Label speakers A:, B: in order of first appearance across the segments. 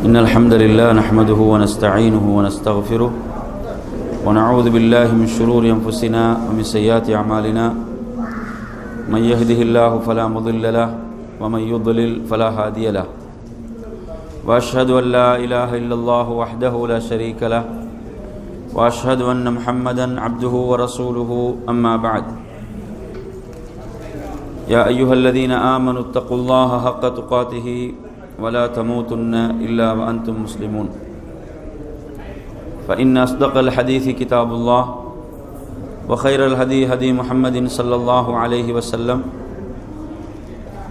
A: إن الحمد لله نحمده ونستعينه ونستغفره ونعوذ بالله من شرور أنفسنا ومن سيئات أعمالنا من يهده الله فلا مضل له ومن يضلل فلا هادي له وأشهد أن لا إله إلا الله وحده لا شريك له وأشهد أن محمدا عبده ورسوله أما بعد يا أيها الذين آمنوا اتقوا الله حق تقاته ولا تموتن إلا وأنتم مسلمون فإن أصدق الحديث كتاب الله وخير الهدي هدي محمد صلى الله عليه وسلم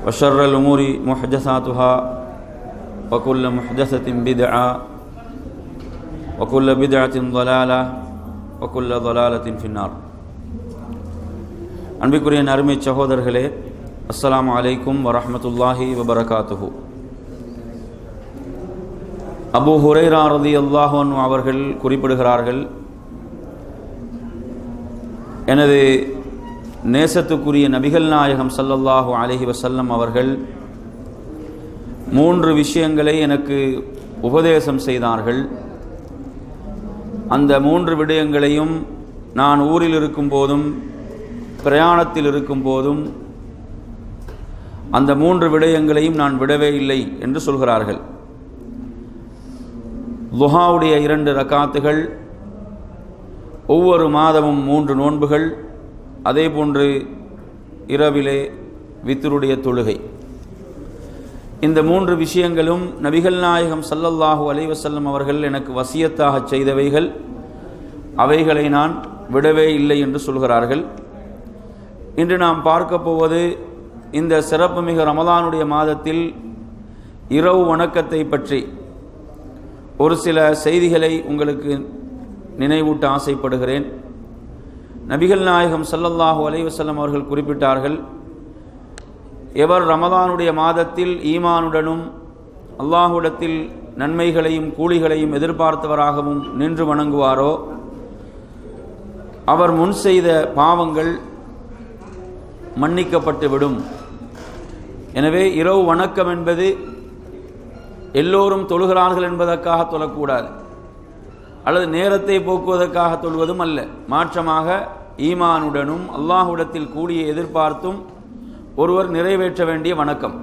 A: وشر الأمور محدثاتها وكل محدثة بدعة وكل بدعة ضلالة وكل ضلالة في النار. அன்பிற்குரிய அருமை சகோதரர்களே, அஸ்ஸலாமு அலைக்கும் வரஹ்மத்துல்லாஹி வபரகாத்துஹு. அபூ ஹுரைரா ரலியல்லாஹு அன்ஹு அவர்கள் குறிப்பிடுகிறார்கள், எனது நேசத்துக்குரிய நபிகள் நாயகம் ஸல்லல்லாஹு அலைஹி வஸல்லம் அவர்கள் 3 விஷயங்களை எனக்கு உபதேசம் செய்தார்கள். அந்த 3 விடயங்களையும் நான் ஊரில் இருக்கும் போதும் பிரயாணத்தில் இருக்கும் போதும் அந்த 3 விடயங்களையும் நான் விடவே இல்லை என்று சொல்கிறார்கள். லுஹாவுடைய 2 ரக்காத்துகள், ஒவ்வொரு மாதமும் 3 நோன்புகள், அதே போன்று இரவிலே வித்ருடைய தொழுகை. இந்த 3 விஷயங்களும் நபிகள் நாயகம் ஸல்லல்லாஹு அலைஹி வஸல்லம் அவர்கள் எனக்கு வசியத்தாக செய்தவைகள். அவைகளை நான் விடவே இல்லை என்று சொல்கிறார்கள். இன்று நாம் பார்க்க போவது இந்த சிறப்புமிகு ரமலானுடைய மாதத்தில் இரவு வணக்கத்தை பற்றி ஒரு சில செய்திகளை உங்களுக்கு நினைவூட்ட ஆசைப்படுகிறேன். நபிகள் நாயகம் ஸல்லல்லாஹு அலைஹி வஸல்லம் அவர்கள் குறிப்பிட்டார்கள், எவர் ரமலானுடைய மாதத்தில் ஈமானுடனும் அல்லாஹ்விடத்தில் நன்மைகளையும் கூலிகளையும் எதிர்பார்த்தவராகவும் நின்று வணங்குவாரோ அவர் முன் செய்த பாவங்கள் மன்னிக்கப்பட்டுவிடும். எனவே இரவு வணக்கம் என்பது எல்லோரும் தொழுகிறார்கள் என்பதற்காக தொழக்கூடாது, அல்லது நேரத்தை போக்குவதற்காக தொழுவதும் அல்ல. மாற்றமாக ஈமானுடனும் அல்லாஹ்விடத்தில் கூலியை எதிர்பார்த்தும் ஒருவர் நிறைவேற்ற வேண்டிய வணக்கம்.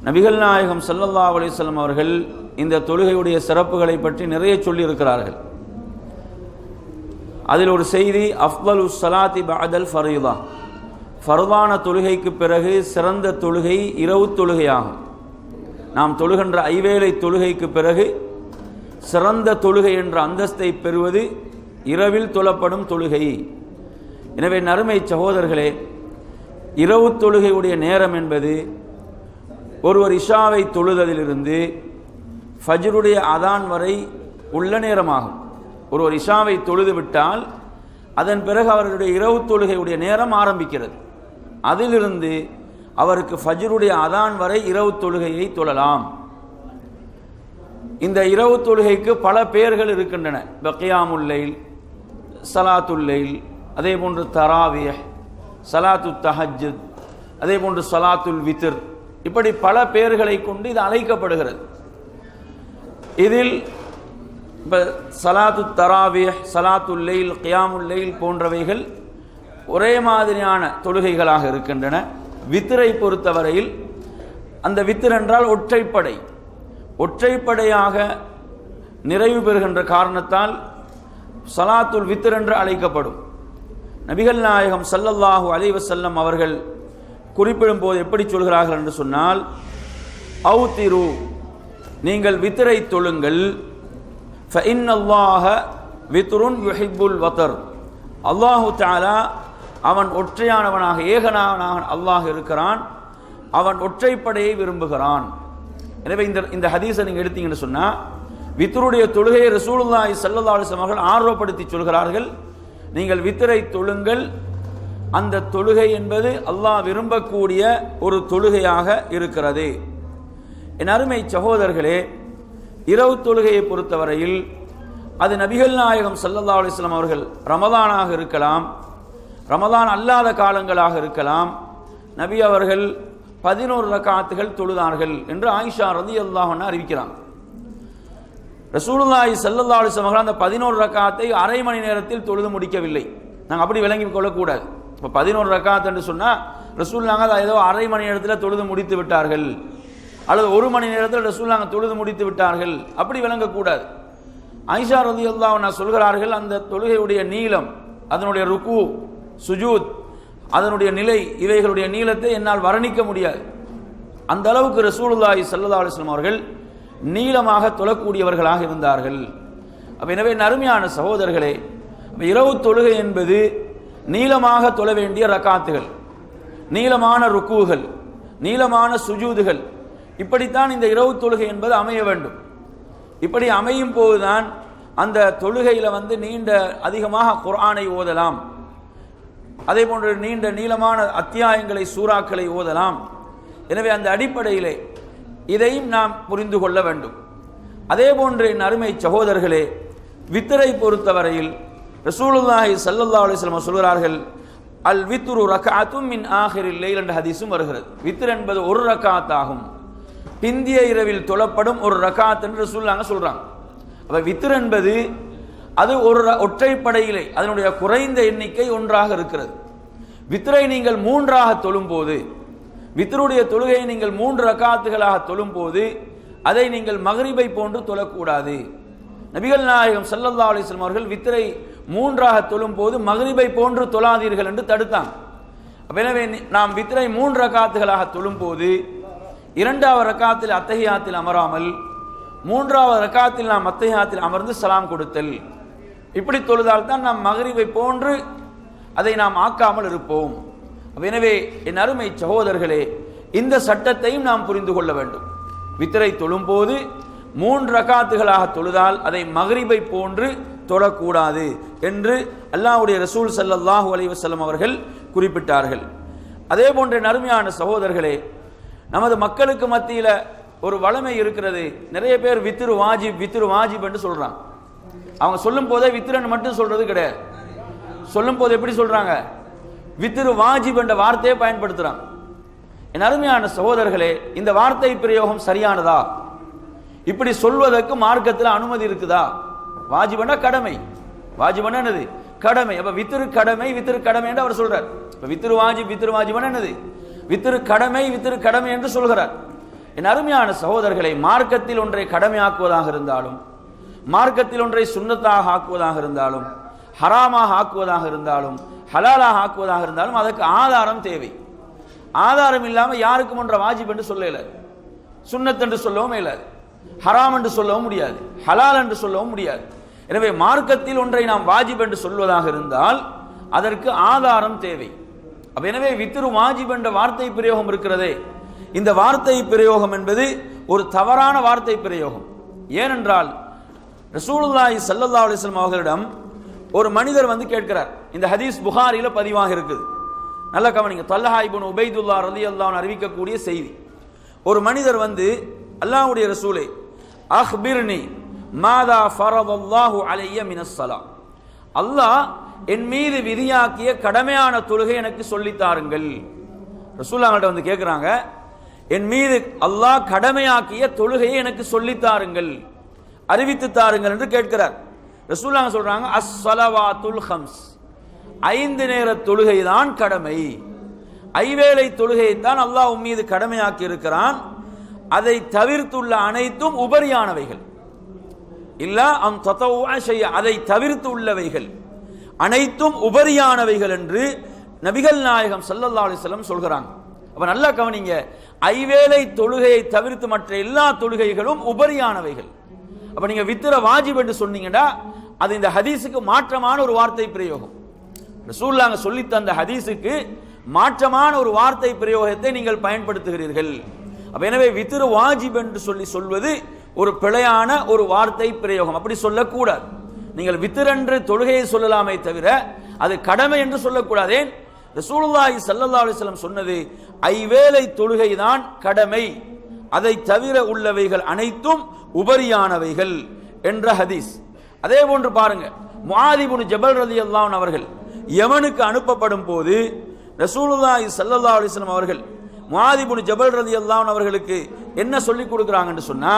A: நபிகள் நாயகம் ஸல்லல்லாஹு அலைஹி வஸல்லம் அவர்கள் இந்த தொழுகையுடைய சிறப்புகளை பற்றி நிறைய சொல்லியிருக்கிறார்கள். அதில் ஒரு செய்தி, அஃதலு ஸலாத்தி பஅதல் ஃபரீதா, ஃபர்தான தொழுகைக்கு பிறகு சிறந்த தொழுகை இரவு தொழுகையாகும். நாம் தொழுகின்ற ஐவேளை தொழுகைக்கு பிறகு சிறந்த தொழுகை என்ற அந்தஸ்தை பெறுவது இரவில் தொழப்படும் தொழுகை. எனவே நறுமை சகோதரர்களே, இரவு தொழுகையுடைய நேரம் என்பது ஒருவர் இஷாவை தொழுதலிலிருந்து ஃபஜ்ருடைய அதான் வரை உள்ள நேரமாகும். ஒருவர் இஷாவை தொழுது விட்டால் அதன் பிறகு அவர்களுடைய இரவு தொழுகையுடைய நேரம் ஆரம்பிக்கிறது. அதிலிருந்து அவருக்கு ஃபஜ்ருடைய அதான் வரை இரவு தொழுகையை தொழலாம். இந்த இரவு தொழுகைக்கு பல பெயர்கள் இருக்கின்றன. கியாமுல் லைல், ஸலாத்துல் லைல், அதே போன்று தராவிஹ், ஸலாத்து தஹஜ்ஜுத், அதே போன்று ஸலாத்துல் வித்ர், இப்படி பல பெயர்களை கொண்டு இது அழைக்கப்படுகிறது. இதில் ஸலாத்து தராவிஹ், ஸலாத்துல் லைல், கியாமுல் லைல் போன்றவைகள் ஒரே மாதிரியான தொழுகைகளாக இருக்கின்றன. வித்ரை பொறுத்தவரையில் அந்த வித்ர் என்றால் ஒற்றைப்படை, ஒற்றைப்படையாக நிறைவு பெறுகின்ற காரணத்தால் ஸலாத்துல் வித்ர் என்று அழைக்கப்படும். நபிகள் நாயகம் ஸல்லல்லாஹு அலைஹி வஸல்லம் அவர்கள் குறிப்பிடும் போது எப்படி சொல்கிறார்கள் என்று சொன்னால், அவுதிரு, நீங்கள் வித்ரை தொழுங்கள், ஃபஇன்னல்லாஹ வித்ருன் யுஹிப்புல் வத்ர், அல்லாஹு தஆலா அவன் ஒற்றையானவனாக ஏகனாவனாக அல்லாஹ் இருக்கிறான், அவன் ஒற்றைப்படையை விரும்புகிறான். எனவே இந்த ஹதீஸை நீங்கள் எடுத்தீங்கன்னு சொன்னால் வித்ருடைய தொழுகையை ரசூலுல்லாஹி ஸல்லல்லாஹு அலைஹி வஸல்லம் அவர்கள் ஆர்வப்படுத்தி சொல்கிறார்கள், நீங்கள் வித்ரை தொழுங்கள், அந்த தொழுகை என்பது அல்லாஹ் விரும்பக்கூடிய ஒரு தொழுகையாக இருக்கிறது. என் அருமை சகோதரர்களே, இரவு தொழுகையை பொறுத்தவரையில் அது நபிகள் நாயகம் ஸல்லல்லாஹு அலைஹி வஸல்லம் அவர்கள் ரமலானாக இருக்கலாம், ரமலான் அல்லாத காலங்களாக இருக்கலாம், நபி அவர்கள் 11 ரக்காத்துகள் தொழுதார்கள் என்று ஆயிஷா ரலியல்லாஹு அன்ஹா அறிவிக்கிறாங்க. ரசூலுல்லாஹி ஸல்லல்லாஹு அலைஹி வஸல்லம் அந்த 11 ரக்காத்தை அரை மணி நேரத்தில் தொழுது முடிக்கவில்லை. நாங்கள் அப்படி விளங்கி கொள்ளக்கூடாது. இப்போ 11 ரக்காத் என்று சொன்னால் ரசூலுல்லாஹ் அதை ஏதோ அரை மணி நேரத்தில் தொழுது முடித்து விட்டார்கள், அல்லது 1 மணி நேரத்தில் ரசூலுல்லாஹ் தொழுது முடித்து விட்டார்கள், அப்படி விளங்கக்கூடாது. ஆயிஷா ரலியல்லாஹு அன்ஹா சொல்கிறார்கள், அந்த தொழுகையுடைய நீளம், அதனுடைய ருக்கு, சுஜூத், அதனுடைய நிலை, இவைகளுடைய நீளத்தை என்னால் வர்ணிக்க முடியாது. அந்த அளவுக்கு ரசூலுல்லாஹி ஸல்லல்லாஹு அலைஹி வஸல்லம் அவர்கள் நீளமாக தொழக்கூடியவர்களாக இருந்தார்கள். எனவே நறுமையான சகோதரர்களே, இரவு தொழுகை என்பது நீளமாக தொழ வேண்டிய ரக்காத்துகள், நீளமான ருக்குகள், நீளமான சுஜூதுகள், இப்படித்தான் இந்த இரவு தொழுகை என்பது அமைய வேண்டும். இப்படி அமையும் போதுதான் அந்த தொழுகையில் நீண்ட அதிகமாக குர்ஆனை ஓதலாம், அதே போன்று நீண்ட நீளமான அத்தியாயங்களை, சூறாக்களை ஓதலாம். எனவே அந்த அடிப்படையிலே இதையும் நாம் புரிந்து கொள்ள வேண்டும். அதே போன்று என் அருமை சகோதரர்களே, வித்ரை பொறுத்தவரையில் ரசூலுல்லாஹி ஸல்லல்லாஹு அலைஹி வஸல்லம் சொல்கிறார்கள், அல் வித்ரு ரக்அத்தும் மின் ஆகிரில் லைல் என்ற ஹதீஸும் வருகிறது. வித்ர் என்பது ஒரு ரக்காத் ஆகும், பிந்திய இரவில் தொழப்படும் ஒரு ரக்காத் என்று ரசூலுல்லாஹ் சொல்றாங்க. அப்ப வித்ர் என்பது அது ஒரு ஒற்றைப்படையிலே அதனுடைய குறைந்த எண்ணிக்கை ஒன்றாக இருக்கிறது. வித்ரை நீங்கள் 3ஆக தொழும் போது, வித்ருடைய தொழுகையை நீங்கள் 3 ரக்காத்துகளாக தொழும் போது அதை நீங்கள் மக்ரிபை போன்று தொழக்கூடாது. நபிகள் நாயகம் ஸல்லல்லாஹு அலைஹி வஸல்லம் அவர்கள் வித்ரை 3ஆக தொழும் போது மக்ரிபை போன்று தொழாதீர்கள் என்று தடுத்தாங்க. எனவே நாம் வித்ரை 3 ரக்காத்துகளாக தொழும் போது 2வது ரக்காத்தில் அத்தஹியாத்தில் அமராமல் 3வது ரக்காத்தில் நாம் அத்தஹியாத்தில் அமர்ந்து சலாம் கொடுத்தல், இப்படி தொழுதால் தான் நாம் மக்ரிபை போன்று அதை நாம் ஆக்காமல் இருப்போம். எனவே என் அருமை சகோதரர்களே, இந்த சட்டத்தையும் நாம் புரிந்து கொள்ள வேண்டும். வித்ரை தொழும் போது 3 ரக்காத்துகளாக தொழுதால் அதை மக்ரிபை போன்று தொழக்கூடாது என்று அல்லாஹ்வுடைய ரசூல் ஸல்லல்லாஹு அலைஹி வஸல்லம் அவர்கள் குறிப்பிட்டார்கள். அதே போன்ற அருமையான சகோதரர்களே, நமது மக்களுக்கு மத்தியில் ஒரு வளமை இருக்கிறது. நிறைய பேர் வித்ரு வாஜிப், வித்ரு வாஜிப் என்று சொல்றாங்க. அவங்க சொல்லும் போதே வித்ரன் மட்டும் சொல்றது கிடையாது. சொல்லும் போது எப்படி சொல்றாங்க? வித்ரு வாஜிப் என்ற வார்த்தையை பயன்படுத்துறாங்க. என் அருமையான சகோதரர்களே, இந்த வார்த்தை பிரயோகம் சரியானதா? இப்படி சொல்வதற்கு மார்க்கத்தில் அனுமதி இருக்குதா? வாஜிபனா கடமை, வாஜிபனா என்னது? கடமை. அப்ப வித்ரு கடமை, வித்ரு கடமை என்று அவர் சொல்றார். இப்ப வித்ரு வாஜிப், வித்ரு வாஜிபனா என்னது? வித்ரு கடமை, வித்ரு கடமை என்று சொல்கிறார். என் அருமையான சகோதரர்களை, மார்க்கத்தில் ஒன்றை கடமையாக்குவதாக இருந்தாலும், மார்க்கத்தில் ஒன்றை சுன்னத்தாக ஆக்குவதாக இருந்தாலும், ஹராமாக ஆக்குவதாக இருந்தாலும், ஹலாலாக ஆக்குவதாக இருந்தாலும் அதற்கு ஆதாரம் தேவை. ஆதாரம் இல்லாமல் யாருக்கும் ஒன்ற வாஜிப் என்று சொல்ல இயலாது, சுன்னத் என்று சொல்லவும் இயலாது, ஹராம் என்று சொல்லவும் முடியாது, ஹலால் என்று சொல்லவும் முடியாது. எனவே மார்க்கத்தில் ஒன்றை நாம் வாஜிப் என்று சொல்வதாக இருந்தால் அதற்கு ஆதாரம் தேவை. எனவே வித்ரு வாஜிப் என்ற வார்த்தை பிரயோகம் இருக்கிறதே, இந்த வார்த்தை பிரயோகம் என்பது ஒரு தவறான வார்த்தை பிரயோகம். ஏனென்றால் ரசூலுல்லாஹி ஸல்லல்லாஹு அலைஹி வஸல்லம் அவர்களிடம் ஒரு மனிதர் கேட்கிறார். இந்த ஹதீஸ் புகாரில பதிவாக இருக்குது. நல்ல கவனிங்க. தல்ஹா இப்னு உபைதுல்லாஹ் ரலியல்லாஹு அன்ஹு அறிவிக்கக்கூடிய செய்தி. ஒரு மனிதர் அல்லாஹ்வுடைய ரசூலே, அக்பிர்னி மாதா ஃபரதல்லாஹு அலைய மினஸ் ஸலா, அல்லாஹ் என் மீது விதியாக்கிய கடமையான தொழுகை எனக்கு சொல்லித்தாருங்கள். ரசூலுல்லாஹ்கிட்ட கேட்கிறாங்க, என் மீது அல்லாஹ் கடமையாக்கிய தொழுகையை எனக்கு சொல்லித்தாருங்கள், அறிவித்து தாருங்கள் என்று கேட்கிறார். ரசூலுல்லாஹ் சொல்றாங்க, அஸ்ஸலவாத்துல் ஹம்ஸ், 5 நேர தொழுகை தான் கடமை, ஐவேளை தொழுகையை தான் அல்லாஹ் உன் மீது கடமையாக்கி இருக்கிறான், அதை தவிர்த்துள்ள அனைத்தும் உபரியானவைகள். இல்ல அம் ததவ்வ ஷைஅ, அதை தவிர்த்து உள்ளவைகள் அனைத்தும் உபரியானவைகள் என்று நபிகள் நாயகம் ஸல்லல்லாஹு அலைஹி வஸல்லம் சொல்கிறாங்க. அப்ப நல்லா கவனிங்க, ஐவேளை தொழுகையை தவிர்த்து மற்ற எல்லா தொழுகைகளும் உபரியானவைகள். அப்ப நீங்க வித்ர வாஜிப் என்று சொன்னீங்கன்னா அது இந்த ஹதீஸுக்கு மாற்றமான ஒரு வார்த்தை பிரயோகம். ரசூலுல்லாஹ் சொல்லி தந்த ஹதீஸுக்கு மாற்றமான ஒரு வார்த்தை பிரயோகத்தை நீங்கள் பயன்படுத்துகிறீர்கள். எனவே வித்ரு வாஜிப் என்று சொல்வது ஒரு பிழையான ஒரு வார்த்தை பிரயோகம். அப்படி சொல்லக்கூடாது. நீங்கள் வித்ர் என்று தொழுகையை சொல்லலாமே தவிர அது கடமை என்று சொல்லக்கூடாதே. ரசூலுல்லாஹி ஸல்லல்லாஹு அலைஹி வஸல்லம் சொன்னது ஐவேளை தொழுகை தான் கடமை, அதை தவிர உள்ளவைகள் அனைத்தும் உபரியானவைகள் என்ற ஹதீஸ். அதே போன்று பாருங்க, முஆத் இப்னு ஜபல் ரலியல்லாஹு அன்ஹு அவர்கள் யமனுக்கு அனுப்பப்படும் போது ரசூலுல்லாஹி ஸல்லல்லாஹு அலைஹி வஸல்லம் அவர்கள் முஆத் இப்னு ஜபல் ரலியல்லாஹு அன்ஹு அவர்களுக்கு என்ன சொல்லிக் கொடுக்குறாங்கன்னு சொன்னா,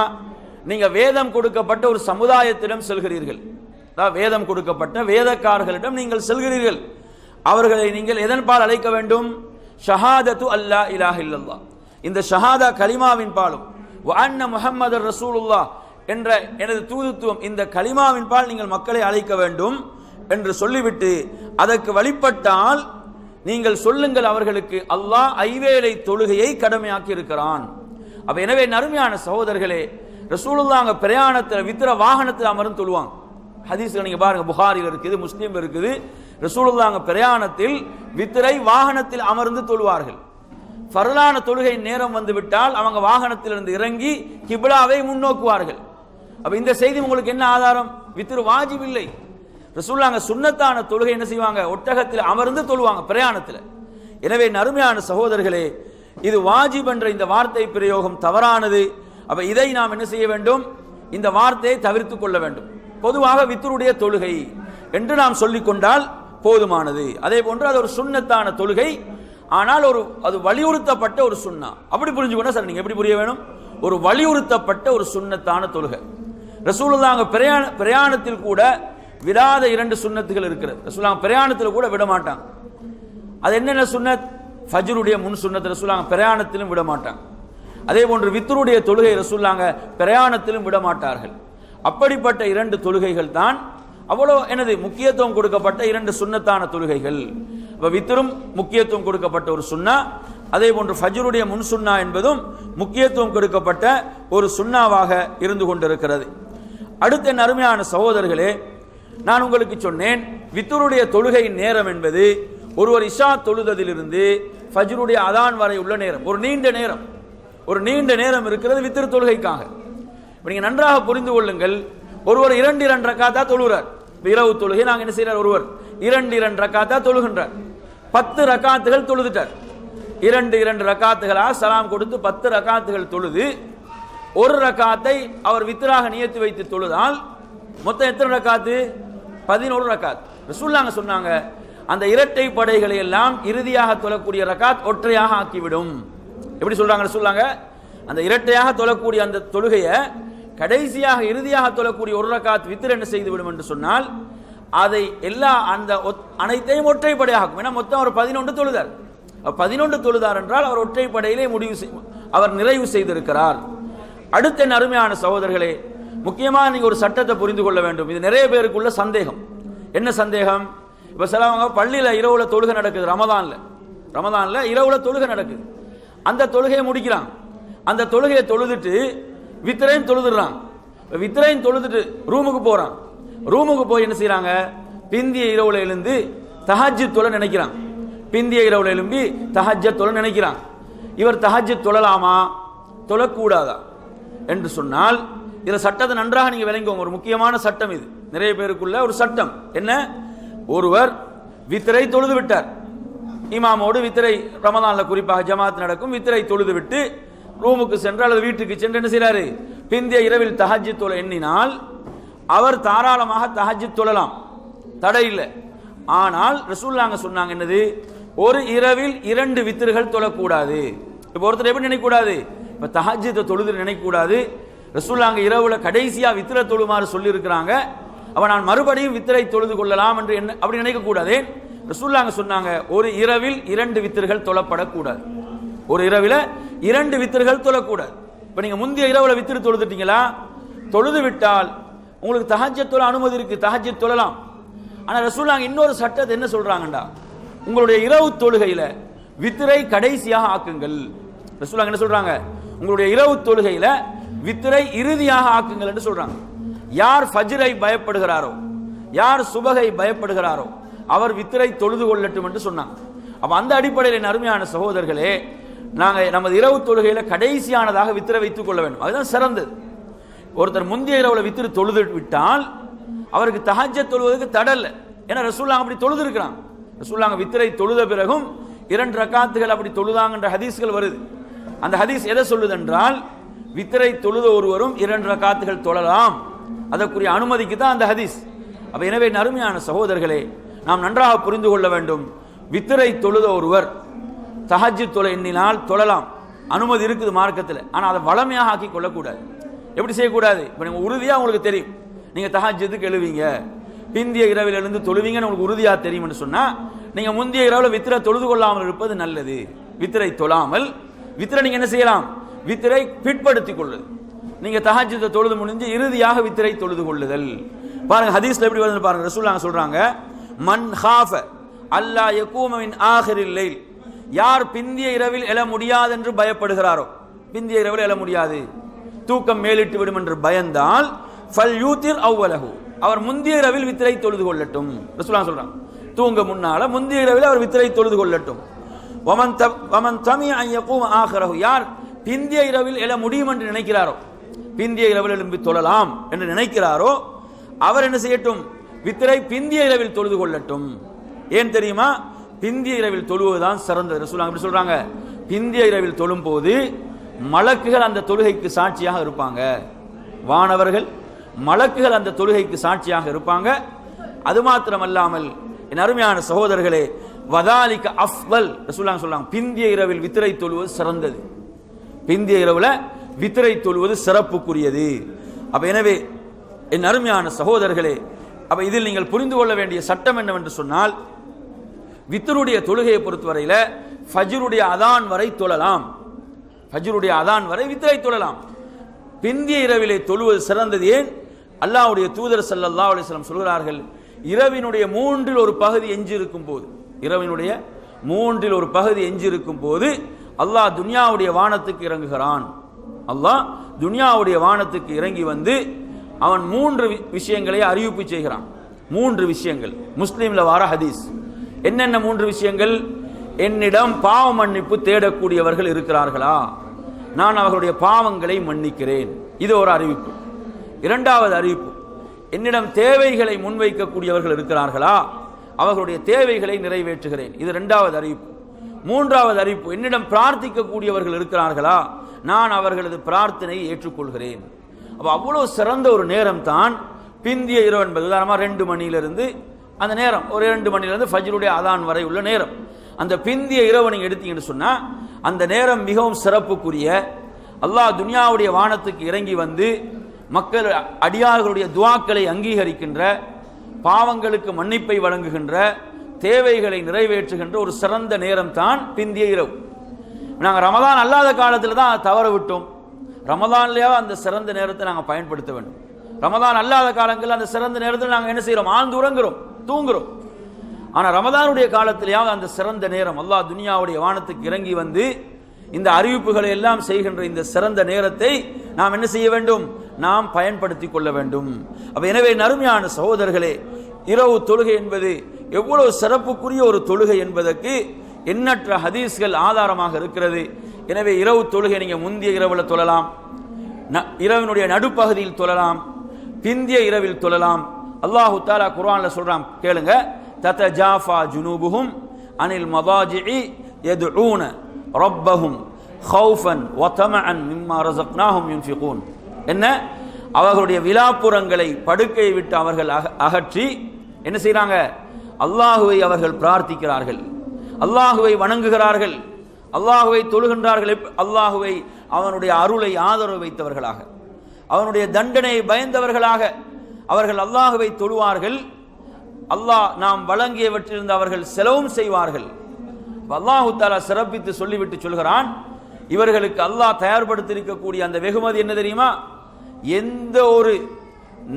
A: நீங்க வேதம் கொடுக்கப்பட்ட ஒரு சமுதாயத்திடம் செல்கிறீர்கள். வேதம் கொடுக்கப்பட்ட வேதக்காரர்களிடம் நீங்கள் செல்கிறீர்கள். அவர்களை நீங்கள் எதன்பால் அழைக்க வேண்டும்? ஷஹாதத்து அல்லா இலாஹ இல்லல்லாஹ், இந்த ஷஹாதா கலிமாவின் பாலும், வ அன்ன முஹம்மதர் ரசூலுல்லாஹ் என்ற எனது தூதுத்துவம், இந்த கலிமாவின் பால் நீங்கள் மக்களை அழைக்க வேண்டும் என்று சொல்லிவிட்டு அதற்கு வழிபட்டால் நீங்கள் சொல்லுங்கள் அவர்களுக்கு அல்லாஹ் ஐவேளை தொழுகையை கடமையாக்கி இருக்கிறான். அப்ப எனவே நறுமையான சகோதரர்களே, ரசூலுல்லாஹ் அங்க பிரயாணத்தில் வித்திர வாகனத்தில் அமர்ந்து தொழுவாங்க. ஹதீஸ்ல நீங்க பாருங்க, புகாரில் இருக்குது, முஸ்லீம் இருக்குது. ரசூலுல்லாஹ் அங்க பிரயாணத்தில் வித்திரை வாகனத்தில் அமர்ந்து தொழுவார்கள். ஃபர்லான தொழுகை நேரம் வந்து விட்டால் அவங்க வாகனத்திலிருந்து இறங்கி கிப்லாவை முன்னோக்குவார்கள். அப்ப இந்த செய்தி உங்களுக்கு என்ன ஆதாரம்? வித்திரு வாஜிப் இல்லை. ரசூலுல்லாஹ் அங்க சுன்னத்தான தொழுகை என்ன செய்வாங்க? ஒட்டகத்தில் அமர்ந்து தொழுவாங்க பிரயாணத்தில். எனவே நறுமையான சகோதரர்களே, இது வாஜிப் என்ற இந்த வார்த்தை பிரயோகம் தவறானது. அப்ப இதை நாம் என்ன செய்ய வேண்டும்? இந்த வார்த்தையை தவிர்த்துக் கொள்ள வேண்டும். பொதுவாக வித்ருடைய தொழுகை என்று நாம் சொல்லிக் கொண்டால் போதுமானது. அதே போன்று அது ஒரு சுன்னத்தான தொழுகை, ஆனால் அது வலியுறுத்தப்பட்ட ஒரு சுன்னா. அப்படி புரிஞ்சுக்கணும் சார். நீங்க எப்படி புரிய வேணும்? ஒரு வலியுறுத்தப்பட்ட ஒரு சுன்னத்தான தொழுகை. ரசூலுல்லாஹ் அங்க பிரயாணத்தில் கூட விடாத 2 சுன்னத்துகள் இருக்கிறது. ரசூலுல்லாஹ் பிரயாணத்தில் கூட விட மாட்டாங்க. அது என்னென்ன சுன்னத்? ஃபஜ்ருடைய முன் சுன்னத் ரசூலுல்லாஹ் பிரயாணத்திலும் விட மாட்டாங்க. அதே போன்று வித்ருடைய தொழுகை ரசூலுல்லாஹ் பிரயாணத்திலும் விட மாட்டார்கள். அப்படிப்பட்ட 2 தொழுகைகள் தான் அவ்வளவு முக்கியத்துவம் கொடுக்கப்பட்ட 2 சுன்னத்தான தொழுகைகள். வித்ரும் முக்கியத்துவம் கொடுக்கப்பட்ட ஒரு சுன்னா, அதே போன்று ஃபஜ்ருடைய முன் சுன்னா என்பதும் முக்கியத்துவம் கொடுக்கப்பட்ட ஒரு சுன்னாவாக இருந்து கொண்டிருக்கிறது. அடுத்த அருமையான சகோதரர்களே, நான் உங்களுக்கு சொன்னேன், வித்ருடைய தொழுகையின் நேரம் என்பது ஒருவர் இஷா தொழுதலிலிருந்து ஃபஜ்ருடைய அதான் வரை உள்ள நேரம், ஒரு நீண்ட நேரம் இருக்கிறது வித்ரு தொழுகைக்காக. நீங்க நன்றாக புரிந்து கொள்ளுங்கள். ஒருவர் 2 ரக்காத்தா தொழுகிறார். இரவு தொழுகை நாங்க என்ன செய்யறார்? ஒருவர் 2 ரக்காத்தா தொழுகின்றார். 10 ரக்காத்துகள் தொழுதுட்டார். 2 ரக்காத்துகளா சலாம் கொடுத்து 10 ரக்காத்துகள் தொழுது ஒரு ரக்காத்தை அவர் வித்ராக நியத்து வைத்து தொழுதால் மொத்தம் எத்தனை ரக்காத்து? 11 ரக்காத். ரசூலுல்லாஹ் சொன்னாங்க, அந்த இரட்டை படைகளை எல்லாம் இறுதியாக தொழக்கூடிய ரக்காத் ஒற்றையாக ஆக்கிவிடும். எப்படி சொல்றாங்க ரசூலுல்லாஹ்? அந்த இரட்டையாக தொழக்கூடிய அந்த தொழுகையை கடைசியாக இறுதியாக தொழக்கூடிய ஒரு ரக்காத் வித்ர் என்ன செய்துவிடும் என்று சொன்னால் அதை அந்த அனைத்தையும் ஒற்றைப்படையாகும். ஏன்னா மொத்தம் அவர் 11 தொழுதார். 11 தொழுதார் என்றால் அவர் ஒற்றைப்படையிலே அவர் நிறைவு செய்திருக்கிறார். அடுத்த அருமையான சகோதரர்களே, முக்கியமாக நீங்க ஒரு சட்டத்தை புரிந்து கொள்ள வேண்டும். இது நிறைய பேருக்குள்ள சந்தேகம். என்ன சந்தேகம்? இப்ப சிலவங்க பள்ளியில இரவுல தொழுகை நடக்குது, ரமதான்ல இரவுல தொழுகை நடக்குது. அந்த தொழுகையை முடிக்கிறாங்க. அந்த தொழுகையை தொழுதுட்டு வித்ரையும் தொழுதுறாங்க. வித்ரையும் தொழுதுட்டு ரூமுக்கு போறாங்க. ரூமுக்கு போய் என்ன செய்யறாங்க? பிந்திய இரவுல எழுந்து தஹஜ்ஜுத் தொழ நினைக்கிறாங்க. பிந்திய இரவுல எழும்பி தஹஜ்ஜுத் தொழ நினைக்கிறாங்க. இவர் தஹஜ்ஜுத் தொழலாமா தொழக்கூடாதா என்று சொன்னால், இதுல சட்டத்தை நன்றாக நீங்க விளங்குவோம். ஒரு முக்கியமான சட்டம் இது, நிறைய பேருக்குள்ள ஒரு சட்டம். என்ன? ஒருவர் வித்ரை தொழுது விட்டார், இமாமோடு வித்ரை ரமதான்ல குறிப்பாக ஜமாத் நடக்கும், வித்ரை தொழுது விட்டு ரூமுக்கு சென்று அல்லது வீட்டுக்கு சென்று என்ன செய்யறாரு? பிந்திய இரவில் தஹஜ்ஜுத் தொழ எண்ணினால் அவர் தாராளமாக தஹஜ்ஜுத் தொழலாம், தடை இல்லை. ஆனால் ரசூலுல்லாஹ் சொன்னாங்க என்னது? ஒரு இரவில் 2 வித்ர்கள் தொழக்கூடாது. இப்ப ஒருத்தர் எப்படி நினைக்கூடாது? இப்ப தஹஜ்ஜுத் தொழுது நினைக்கூடாது. ரசூலுல்லாஹ் இரவுல கடைசியா வித்ர தொழுமாறு சொல்லி இருக்கிறாங்க. அவ நான் மறுபடியும் வித்ரை தொழுது கொள்ளலாம் என்று அப்படி நினைக்க கூடாது. ரசூலுல்லாஹ் சொன்னாங்க, ஒரு இரவில் 2 வித்ர்கள் தொழப்படக்கூடாது. ஒரு இரவில 2 வித்ர்கள் தொழக்கூடாது. இப்ப நீங்க முந்தைய இரவுல வித்ரு தொழுதுட்டீங்களா? தொழுது விட்டால் உங்களுக்கு தஹஜ்ஜுத் தொழ அனுமதி இருக்கு, தஹஜ்ஜுத் தொழலாம். ஆனா ரசூலுல்லாஹ் இன்னொரு சட்டத்தை என்ன சொல்றாங்கடா? உங்களுடைய இரவு தொழுகையில வித்ரை கடைசியாக ஆக்குங்கள். ரசூலுல்லாஹ் என்ன சொல்றாங்க? உங்களுடைய இரவு தொழுகையில வித்ரை இறுதியாக ஆக்குங்கள் என்று சொல்றாங்க. யார் ஃபஜ்ரை பயப்படுகிறாரோ, யார் சுபகை பயப்படுகிறாரோ அவர் வித்ரை தொழுது கொள்ளட்டும் என்று சொன்னாங்க. அப்ப அந்த அடிப்படையில் அருமையான சகோதரர்களே, நாங்க நமது இரவு தொழுகையில கடைசியானதாக வித்ரை வைத்துக் கொள்ள வேண்டும். அதுதான் சிறந்தது. ஒருத்தர் முந்தைய இரவுல வித்ரு தொழுது விட்டால் அவருக்கு தஹஜ்ஜுத் தொழுவதற்கு தடல்ல. ஏன்னா ரசூலுல்லாஹ் அப்படி தொழுது இருக்கிறாங்க. ரசூலுல்லாஹ் வித்ரை தொழுத பிறகும் 2 ரக்காத்துகள் அப்படி தொழுதாங்கன்ற ஹதீஸ்கள் வருது. அந்த ஹதீஸ் எதை சொல்லுது என்றால், வித்ரை தொழுத ஒருவரும் 2 ரக்காத்துகள் தொழலாம், அதற்குரிய அனுமதிக்கு தான் அந்த ஹதீஸ். அப்ப எனவே அருமையான சகோதரர்களே, நாம் நன்றாக புரிந்து கொள்ள வேண்டும். வித்ரை தொழுத ஒருவர் தஹஜ்ஜுத் தொழ எண்ணினால் தொழலாம், அனுமதி இருக்குது மார்க்கத்தில். ஆனால் அதை வளமையாக ஆக்கி கொள்ளக்கூடாது. எப்படி செய்யக்கூடாது? இப்போ நீங்கள் உறுதியாக உங்களுக்கு தெரியும், நீங்கள் தஹஜ்ஜுதுக்கு எழுவீங்க, பிந்திய இரவில் எழுந்து தொழுவீங்கன்னு உங்களுக்கு உறுதியாக தெரியும்னு சொன்னால் நீங்கள் முந்தைய இரவில் வித்திரை தொழுது கொள்ளாமல் இருப்பது நல்லது. வித்திரை தொழாமல் வித்திரை நீங்கள் என்ன செய்யலாம்? வித்திரை பிற்படுத்திக் கொள்ளுது. நீங்கள் தஹஜ்ஜுதை தொழுது முடிஞ்சு இறுதியாக வித்திரை தொழுது கொள்ளுதல். பாருங்க ஹதீஸ்ல எப்படி வருது பாருங்க. ரசூலுல்லாஹ் சொல்றாங்க, மன் ஹாஃப அல்லா யகூம மின் ஆகிரில் லைல், யார் பிந்திய இரவில் எழ முடியாது என்று பயப்படுகிறாரோ, பிந்திய இரவில் எழ முடியாது, தூக்கம் மேலிட்டு விடும் என்று பயந்தால் ஃபல் யூத்திர் அவ்வலஹு, அவர் முந்திய இரவில் வித்திரை தொழுது கொள்ளட்டும். ரசூலுல்லாஹ் சொல்றாங்க, தூங்க முன்னால முந்திய இரவில் அவர் வித்திரை தொழுது கொள்ளட்டும். வமன் தமிய அன் யகூம ஆகிரஹு, யார் பிந்திய இரவில் எழ முடியும் என்று நினைக்கிறாரோ, பிந்திய இரவில் எழும்பி தொழலாம் என்று நினைக்கிறாரோ, அவர் என்ன செய்யட்டும்? வித்திரை பிந்திய இரவில் தொழுது கொள்ளட்டும். ஏன் தெரியுமா? பிந்திய இரவில் தொழுவதுதான் சிறந்தது. ரசூலுல்லாஹ் அப்படி சொல்றாங்க. பிந்திய இரவில் தொழும் போது மலக்குகள் அந்த தொழுகைக்கு சாட்சியாக இருப்பாங்க. வானவர்கள் மலக்குகள் அந்த தொழுகைக்கு சாட்சியாக இருப்பாங்க. அது மாத்திரமல்லாமல் என் அருமையான சகோதரர்களே, வதாலிக அஃவல், ரசூலுல்லாஹ் சொல்றாங்க, பிந்திய இரவில் வித்திரை தொழுவது சிறந்தது. பிந்திய இரவில் வித்திரை தொழுவது சிறப்புக்குரியது. அப்ப எனவே என் அருமையான சகோதரர்களே, அப்ப இதில் நீங்கள் புரிந்து கொள்ள வேண்டிய சட்டம் என்னவென்று சொன்னால், வித்தருடைய தொழுகையை பொறுத்தவரையில ஃபஜ்ருடைய அதான் வரை தொழலாம், ஃபஜ்ருடைய அதான் வரை வித்திரை தொழலாம். பிந்திய இரவிலே தொழுவது சிறந்தது. ஏன்? அல்லாஹ்வுடைய தூதர் ஸல்லல்லாஹு அலைஹி வஸல்லம் சொல்கிறார்கள், இரவினுடைய மூன்றில் ஒரு பகுதி எஞ்சி இருக்கும் போது, இரவினுடைய மூன்றில் ஒரு பகுதி எஞ்சி இருக்கும் போது அல்லாஹ் துன்யாவுடைய வானத்துக்கு இறங்குகிறான். அல்லாஹ் துன்யாவுடைய வானத்துக்கு இறங்கி வந்து அவன் 3 விஷயங்களை அறிவிப்பு செய்கிறான். 3 விஷயங்கள் முஸ்லீம்ல வார ஹதீஸ். என்னென்ன 3 விஷயங்கள்? என்னிடம் பாவ மன்னிப்பு தேடக்கூடியவர்கள் இருக்கிறார்களா, நான் அவர்களுடைய பாவங்களை மன்னிக்கிறேன். இது ஒரு அறிவிப்பு. இரண்டாவது அறிவிப்பு, என்னிடம் தேவைகளை முன்வைக்கக்கூடியவர்கள் இருக்கிறார்களா, அவர்களுடைய தேவைகளை நிறைவேற்றுகிறேன். இது இரண்டாவது அறிவிப்பு. மூன்றாவது அறிவிப்பு, என்னிடம் பிரார்த்திக்கக்கூடியவர்கள் இருக்கிறார்களா, நான் அவர்களது பிரார்த்தனையை ஏற்றுக்கொள்கிறேன். அப்போ அவ்வளோ சிறந்த ஒரு நேரம் தான் பிந்திய இரவு என்பது. உதாரணமாக 2 மணியிலிருந்து அந்த நேரம், ஒரு 2 மணியிலிருந்து ஃபஜ்ருடைய அதான் வரை உள்ள நேரம், அந்த பிந்திய இரவு நீங்கள் எடுத்தீங்கன்னு சொன்னால் அந்த நேரம் மிகவும் சிறப்புக்குரிய, அல்லாஹ் துன்யாவுடைய வானத்துக்கு இறங்கி வந்து மக்கள் அடியார்களுடைய துவாக்களை அங்கீகரிக்கின்ற, பாவங்களுக்கு மன்னிப்பை வழங்குகின்ற, தேவைகளை நிறைவேற்றுகின்ற ஒரு சிறந்த நேரம் தான் பிந்திய இரவு. நாங்கள் ரமதான் அல்லாத காலத்தில் தான் தவற விட்டோம். ரமதான்லேயே அந்த சிறந்த நேரத்தை நாங்கள் பயன்படுத்த வேண்டும். ரமதான் அல்லாத காலங்களில் அந்த சிறந்த நேரத்தில் நாங்கள் என்ன செய்கிறோம்? ஆழ்ந்து உறங்குறோம், தூங்குறோம். ஆனால் ரமதானுடைய காலத்திலேயாவது அந்த சிறந்த நேரம், அல்லாஹ் துனியாவுடைய வானத்துக்கு இறங்கி வந்து இந்த அறிவிப்புகளை எல்லாம் செய்கின்ற இந்த சிறந்த நேரத்தை நாம் என்ன செய்ய வேண்டும்? நாம் பயன்படுத்தி கொள்ள வேண்டும். அப்ப எனவே நறுமையான சகோதரர்களே, இரவு தொழுகை என்பது எவ்வளவு சிறப்புக்குரிய ஒரு தொழுகை என்பதற்கு எண்ணற்ற ஹதீஸ்கள் ஆதாரமாக இருக்கிறது. எனவே இரவு தொழுகை நீங்க முந்திய இரவுல தொழலாம், இரவினுடைய நடுப்பகுதியில் தொழலாம், பிந்திய இரவில் தொழலாம். அல்லாஹு தஆலா குர்ஆன்ல சொல்றான், கேளுங்க, ததஜாஃபா ஜுனூபுஹும் அனில் மதாஜிஇ யதுஊன ரப்பஹும் ஹௌஃபன் வ தமஅன் மிம்மா ரஸக்னாஹும் யுன்ஃபிகூன். என்ன? அவர்களுடைய விலாப்புறங்களை படுக்கையை விட்டு அவர்கள் அகற்றி என்ன செய்றாங்க? அல்லாஹுவை அவர்கள் பிரார்த்திக்கிறார்கள், அல்லாஹுவை வணங்குகிறார்கள், அல்லாஹுவை தொழுகின்றார்கள். அல்லாஹுவை, அவனுடைய அருளை ஆதரவு வைத்தவர்களாக, அவனுடைய தண்டனையை பயந்தவர்களாக அவர்கள் அல்லாஹுவை தொழுவார்கள். அல்லாஹ் நாம் வழங்கியவற்றிலிருந்து அவர்கள் செலவும் செய்வார்கள். அல்லாஹு தஆலா சிறப்பித்து சொல்லிவிட்டு சொல்கிறான், இவர்களுக்கு அல்லாஹ் தயார்படுத்தியிருக்கக்கூடிய அந்த வெகுமதி என்ன தெரியுமா? எந்த ஒரு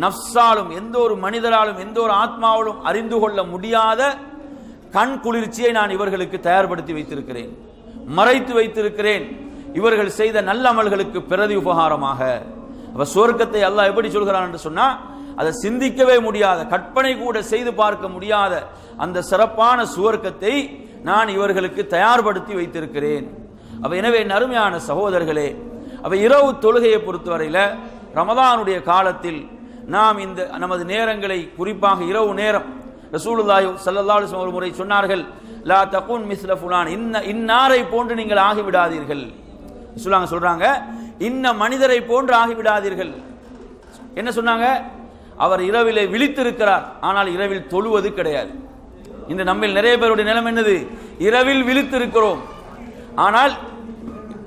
A: நஃப்ஸாலும், எந்த ஒரு மனிதராலும், எந்த ஒரு ஆத்மாவாலும் அறிந்து கொள்ள முடியாத கண் குளிர்ச்சியை நான் இவர்களுக்கு தயார்படுத்தி வைத்திருக்கிறேன், மறைத்து வைத்திருக்கிறேன், இவர்கள் செய்த நல்ல அமல்களுக்கு பிரதி உபகாரமாக. அப்ப சுவர்க்கத்தை அல்லாஹ் எப்படி சொல்கிறான் என்று சொன்னா, அதை சிந்திக்கவே முடியாத, கற்பனை கூட செய்து பார்க்க முடியாத அந்த சிறப்பான சுவர்க்கத்தை நான் இவர்களுக்கு தயார்படுத்தி வைத்திருக்கிறேன். அப்ப எனவே நறுமையான சகோதரர்களே, அப்ப இரவு தொழுகையை பொறுத்தவரையில ரமதானுடைய காலத்தில் நாம் இந்த நமது நேரங்களை, குறிப்பாக இரவு நேரம், ரசூலுல்லாஹி ஸல்லல்லாஹு அலைஹி வஸல்லம் ஒரு முறை சொன்னார்கள், லா தகுன் மிஸ்ல ஃபுலான், இன்னாரை போன்று நீங்கள் ஆகிவிடாதீர்கள். ரசூலுல்லாஹ் சொல்றாங்க, இன்ன மனிதரை போன்று ஆகிவிடாதீர்கள். என்ன சொன்னாங்க? அவர் இரவிலே விழித்திருக்கிறார், ஆனால் இரவில் தொழுவது கிடையாது. இந்த நம்மில் நிறைய பேருடைய நிலைமை என்னது? இரவில் விழித்திருக்கிறோம், ஆனால்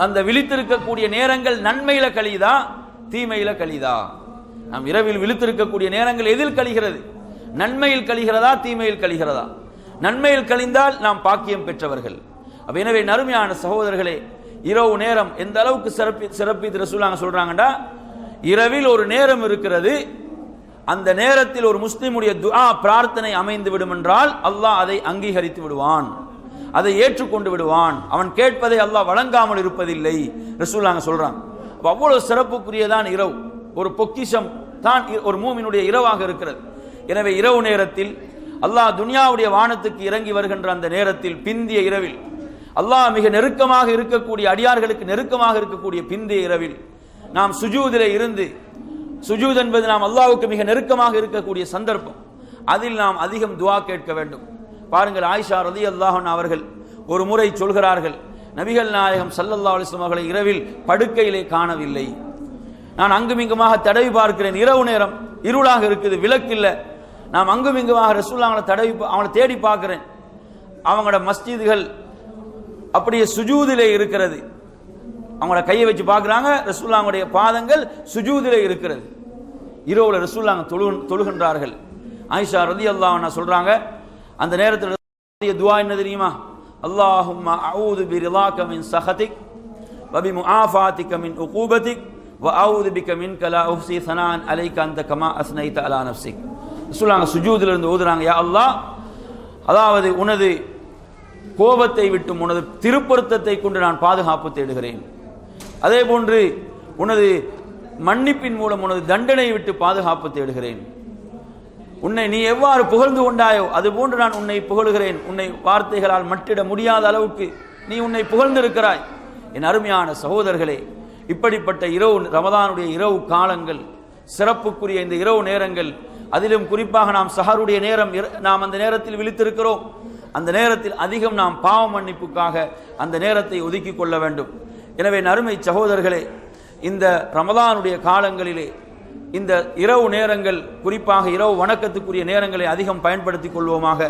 A: அந்த விழித்திருக்கக்கூடிய நேரங்கள் நன்மையில கழியுதா தீமையில கழிதா? நாம் இரவில் விழித்திருக்கக்கூடிய நேரங்கள் எதில் கழிகிறது? நன்மையில் கழிகிறதா, தீமையில் கழிகிறதா? நன்மையில் கழிந்தால் நாம் பாக்கியம் பெற்றவர்கள். எனவே நறுமையான சகோதரர்களே, இரவு நேரம் எந்த அளவுக்கு சிறப்பித்து ரசூலுல்லாஹ் சொல்றாங்கடா, இரவில் ஒரு நேரம் இருக்கிறது, அந்த நேரத்தில் ஒரு முஸ்லிமுடைய துஆ பிரார்த்தனை அமைந்து விடும் என்றால் அல்லாஹ் அதை அங்கீகரித்து விடுவான், அதை ஏற்றுக்கொண்டு விடுவான். அவன் கேட்பதை அல்லாஹ் வழங்காமல் இருப்பதில்லை ரசூலுல்லாஹ் சொல்றாங்க. அவ்வளவு சிறப்புக்குரியதான் இரவு, ஒரு பொக்கிஷம் தான் ஒரு மூமினுடைய இரவாக இருக்கிறது. எனவே இரவு நேரத்தில் அல்லாஹ் துனியாவுடைய வானத்துக்கு இறங்கி வருகின்ற அந்த நேரத்தில், பிந்திய இரவில், அல்லாஹ் மிக நெருக்கமாக இருக்கக்கூடிய அடியார்களுக்கு நெருக்கமாக இருக்கக்கூடிய பிந்திய இரவில் நாம் சுஜூதிலே இருந்து, சுஜூத் என்பது நாம் அல்லாஹ்வுக்கு மிக நெருக்கமாக இருக்கக்கூடிய சந்தர்ப்பம், அதில் நாம் அதிகம் துஆ கேட்க வேண்டும். பாருங்கள், ஆயிஷா ரலியல்லாஹு அன்ஹா அவர்கள் ஒரு முறை சொல்கிறார்கள், நபிகள் நாயகம் ஸல்லல்லாஹு அலைஹி வஸல்லம் அவர்களை இரவில் படுக்கையிலே காணவில்லை. நான் அங்குமிங்குமாக தடவி பார்க்கிறேன், இரவு நேரம் இருளாக இருக்குது, விளக்கில்லை. நாம் அங்குமிங்குமாக ரசூலுல்லாஹ்வை அவங்களை தேடி பார்க்கிறேன். அவங்களோட மஸ்ஜிதுகள் அப்படியே சுஜூதிலே இருக்கிறது. அவங்களோட கையை வச்சு பார்க்குறாங்க, ரசூலுல்லாஹ்வுடைய பாதங்கள் சுஜூதிலே இருக்கிறது. இரவுல ரசூலுல்லாஹ் தொழுகின்றார்கள். ஆயிஷா ரலியல்லாஹு அன்ஹா சொல்றாங்க, அந்த நேரத்தில் துஆ என்ன தெரியுமா? அல்லாஹும்ம அஊது பிரிலாக மின் சஹதிக் வ பிமுஆஃபாதிக மின் உகூபதிக் வ அஊது பிக மின்க லா உஹ்ஸி ஸனாஅன் அலைக அன்த கமா அஸ்னைத அலா நஃப்ஸிக். ரசூலுல்லாஹ் சுஜூதில இருந்து ஓதுறாங்க, யா அல்லாஹ், அதாவது உனது கோபத்தை விட்டும் உனது திருப்பொருத்தத்தை கொண்டு நான் பாதுகாப்பு தேடுகிறேன். அதே போன்று உனது மன்னிப்பின் மூலம் உனது தண்டனை விட்டு பாதுகாப்பு தேடுகிறேன். உன்னை நீ எவ்வாறு புகழ்ந்து கொண்டாயோ அதுபோன்று நான் உன்னை புகழுகிறேன். உன்னை வார்த்தைகளால் மட்டிட முடியாத அளவுக்கு நீ உன்னை புகழ்ந்திருக்கிறாய். என் அருமையான சகோதரர்களே, இப்படிப்பட்ட இரவு, ரமதானுடைய இரவு காலங்கள், சிறப்புக்குரிய இந்த இரவு நேரங்கள், அதிலும் குறிப்பாக நாம் சஹருடைய நேரம், நாம் அந்த நேரத்தில் விழித்திருக்கிறோம். அந்த நேரத்தில் அதிகம் நாம் பாவ மன்னிப்புக்காக அந்த நேரத்தை ஒதுக்கி கொள்ள வேண்டும். எனவே அருமை சகோதரர்களே, இந்த ரமதானுடைய காலங்களிலே இந்த இரவு நேரங்கள், குறிப்பாக இரவு வணக்கத்துக்குரிய நேரங்களை அதிகம் பயன்படுத்திக் கொள்வோமாக.